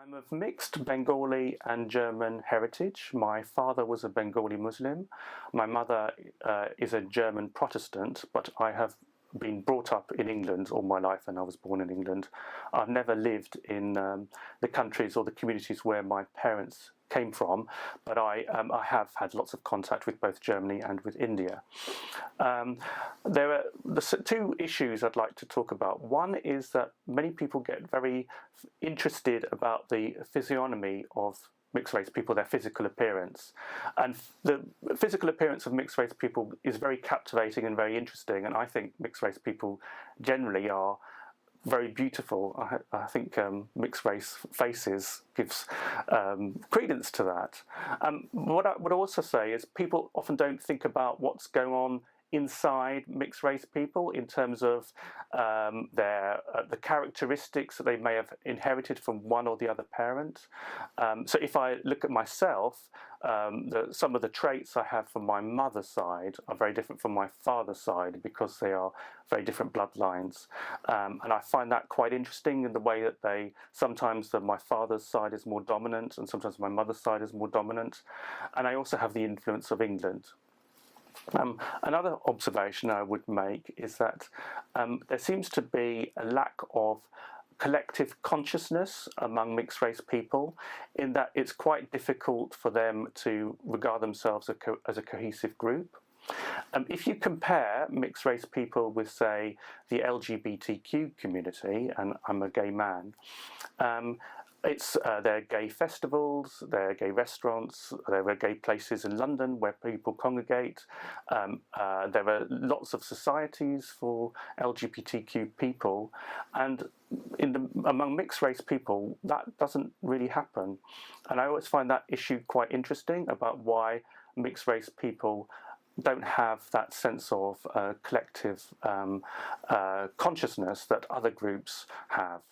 I'm of mixed Bengali and German heritage. My father was a Bengali Muslim. My mother is a German Protestant, but I have been brought up in England all my life, and I was born in England. I've never lived in the countries or the communities where my parents came from, but I have had lots of contact with both Germany and with India. There are two issues I'd like to talk about. One is that many people get very interested about the physiognomy of mixed race people, their physical appearance. And the physical appearance of mixed race people is very captivating and very interesting, and I think mixed race people generally are very beautiful. I think Mixed Race Faces gives credence to that. What I would also say is people often don't think about what's going on inside mixed race people in terms of the characteristics that they may have inherited from one or the other parent. So if I look at myself, some of the traits I have from my mother's side are very different from my father's side because they are very different bloodlines. And I find that quite interesting in the way that sometimes my father's side is more dominant and sometimes my mother's side is more dominant. And I also have the influence of England. Another observation I would make is that there seems to be a lack of collective consciousness among mixed race people, in that it's quite difficult for them to regard themselves as a cohesive group. If you compare mixed race people with, say, the LGBTQ community, and I'm a gay man, there are gay festivals, there are gay restaurants, there are gay places in London where people congregate. There are lots of societies for LGBTQ people, and among mixed race people that doesn't really happen. And I always find that issue quite interesting about why mixed race people don't have that sense of collective consciousness that other groups have.